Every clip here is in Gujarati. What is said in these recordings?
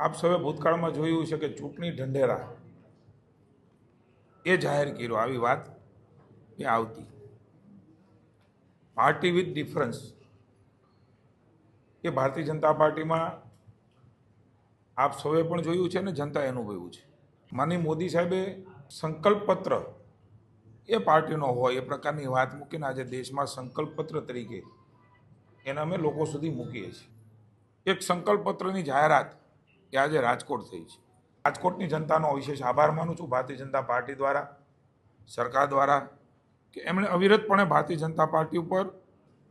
આપ સૌએ ભૂતકાળમાં જોયું છે કે ચૂંટણી ઢંઢેરા એ જાહેર કર્યો, આવી વાત એ આવતી. પાર્ટી વિથ ડિફરન્સ એ ભારતીય જનતા પાર્ટીમાં આપ સૌએ પણ જોયું છે ને જનતાએ અનુભવ્યું છે. માનનીય મોદી સાહેબે સંકલ્પ પત્ર એ પાર્ટીનો હોય એ પ્રકારની વાત મૂકીને આજે દેશમાં સંકલ્પ પત્ર તરીકે એને અમે લોકો સુધી મૂકીએ છીએ. એક સંકલ્પ પત્રની જાહેરાત એ આજે રાજકોટ થઈ છે. રાજકોટની જનતાનો વિશેષ આભાર માનું છું ભારતીય જનતા પાર્ટી દ્વારા, સરકાર દ્વારા, કે એમણે અવિરતપણે ભારતીય જનતા પાર્ટી ઉપર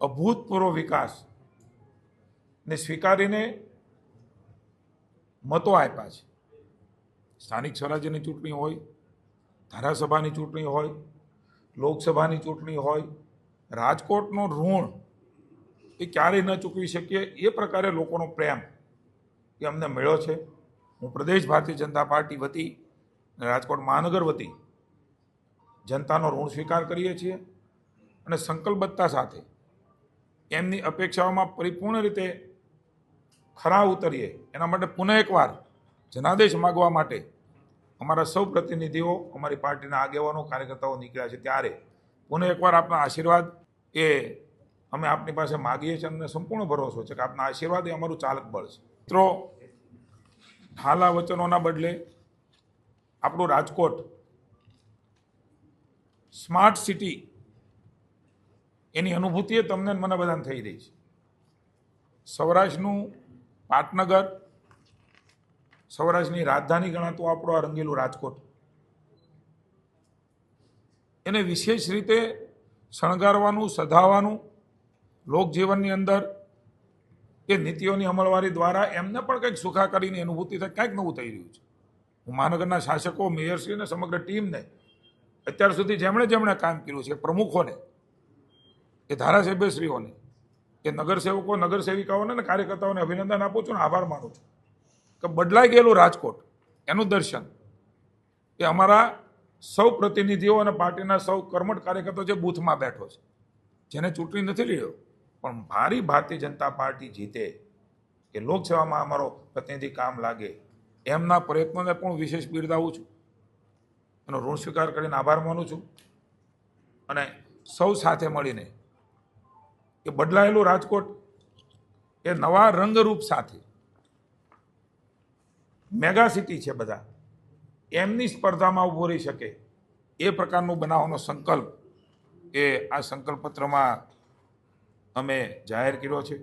અભૂતપૂર્વ વિકાસ ને સ્વીકારીને મતો આપ્યા છે. સ્થાનિક સ્વરાજ્યની ચૂંટણી હોય, ધારાસભાની ચૂંટણી હોય, લોકસભાની ચૂંટણી હોય, રાજકોટનો ઋણ એ ક્યારેય ન ચૂકવી શકીએ એ પ્રકારે લોકોનો પ્રેમ એ અમને મળ્યો છે. હું પ્રદેશ ભારતીય જનતા પાર્ટી વતી રાજકોટ મહાનગર વતી જનતાનો ઋણ સ્વીકાર કરીએ છીએ અને સંકલ્પબદ્ધતા સાથે એમની અપેક્ષાઓમાં પરિપૂર્ણ રીતે ખરા ઉતરીએ એના માટે પુનઃ એકવાર જનાદેશ માગવા માટે અમારા સૌ પ્રતિનિધિઓ, અમારી પાર્ટીના આગેવાનો, કાર્યકર્તાઓ નીકળ્યા છે. ત્યારે પુનઃ એકવાર આપના આશીર્વાદ એ અમે આપની પાસે માગીએ છીએ. અમને સંપૂર્ણ ભરોસો છે કે આપના આશીર્વાદ એ અમારું ચાલક બળ છે. મિત્રો, ઠાલા વચનોના બદલે આપણું રાજકોટ સ્માર્ટ સિટી એની અનુભૂતિ એ તમને મને બધાને થઈ રહી છે. સૌરાષ્ટ્રનું પાટનગર, સૌરાષ્ટ્રની રાજધાની ગણાતું આપણું આ રંગીલું રાજકોટ એને વિશેષ રીતે શણગારવાનું, સધાવવાનું, લોકજીવનની અંદર એ નીતિઓની અમલવારી દ્વારા એમને પણ કંઈક સુખાકારીની અનુભૂતિ થાય, કંઈક નવું થઈ રહ્યું છે. હું મહાનગરના શાસકો, મેયરશ્રી અને સમગ્ર ટીમને અત્યાર સુધી જેમણે કામ કર્યું છે, પ્રમુખોને, એ ધારાસભ્યશ્રીઓને, એ નગરસેવકો, નગરસેવિકાઓને અને કાર્યકર્તાઓને અભિનંદન આપું છું અને આભાર માનું છું કે બદલાઈ ગયેલું રાજકોટ એનું દર્શન એ અમારા સૌ પ્રતિનિધિઓ અને પાર્ટીના સૌ કર્મઠ કાર્યકર્તાઓ જે બૂથમાં બેઠો છે, જેને ચૂંટણી નથી લડ્યો પણ મારી ભારતીય જનતા પાર્ટી જીતે, કે લોકસેવામાં અમારો પ્રતિનિધિ કામ લાગે, એમના પ્રયત્નોને પણ વિશેષ બિરદાવું છું. એનો ઋણ સ્વીકાર કરીને આભાર માનું છું અને સૌ સાથે મળીને એ બદલાયેલું રાજકોટ એ નવા રંગરૂપ સાથે મેગા સિટી છે બધા, એમની સ્પર્ધામાં ઊભો રહી શકે એ પ્રકારનું બનાવવાનો સંકલ્પ એ આ સંકલ્પ પત્રમાં અમે જાહેર કર્યો છે.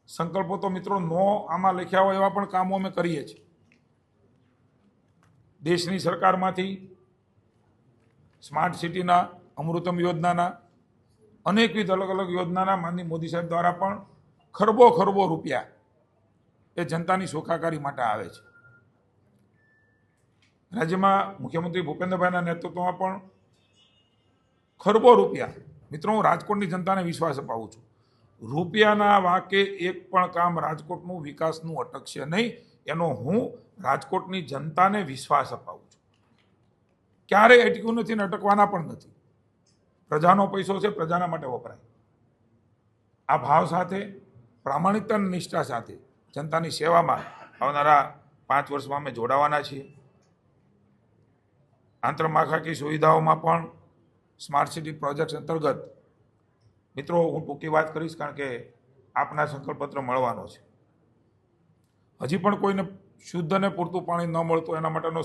સંકલ્પો તો મિત્રો આમાં લખ્યા હોય એવા પણ કામો અમે કરીએ છીએ. દેશની સરકારમાંથી સ્માર્ટ સિટીના, અમૃતમ યોજનાના, અનેકવિધ અલગ અલગ યોજનાના માનનીય મોદી સાહેબ દ્વારા પણ ખરબો રૂપિયા એ જનતાની સુખાકારી માટે આવે છે. રાજ્યમાં મુખ્યમંત્રી ભૂપેન્દ્રભાઈના નેતૃત્વમાં પણ ખરબો રૂપિયા. મિત્રો, હું રાજકોટની જનતાને વિશ્વાસ અપાવું છું, રૂપિયાના વાકે એક પણ કામ રાજકોટનું વિકાસનું અટકશે નહીં, એનો હું રાજકોટની જનતાને વિશ્વાસ અપાવું છું. ક્યારેય અટક્યું નથી ને અટકવાના પણ નથી. પ્રજાનો પૈસો છે, પ્રજાના માટે વપરાય. આ ભાવ સાથે, પ્રામાણિકતા અને નિષ્ઠા સાથે જનતાની સેવામાં આવનારા 5 વર્ષમાં અમે જોડાવાના છીએ. આંતરમાળખાકીય સુવિધાઓમાં પણ સ્માર્ટ સિટી પ્રોજેક્ટ અંતર્ગત મિત્રો હું ટૂંકી વાત કરીશ, કારણ કે આપના સંકલ્પપત્ર મળવાનો છે. હજી પણ કોઈને શુદ્ધ અને પૂરતું પાણી ન મળતું એના માટેનો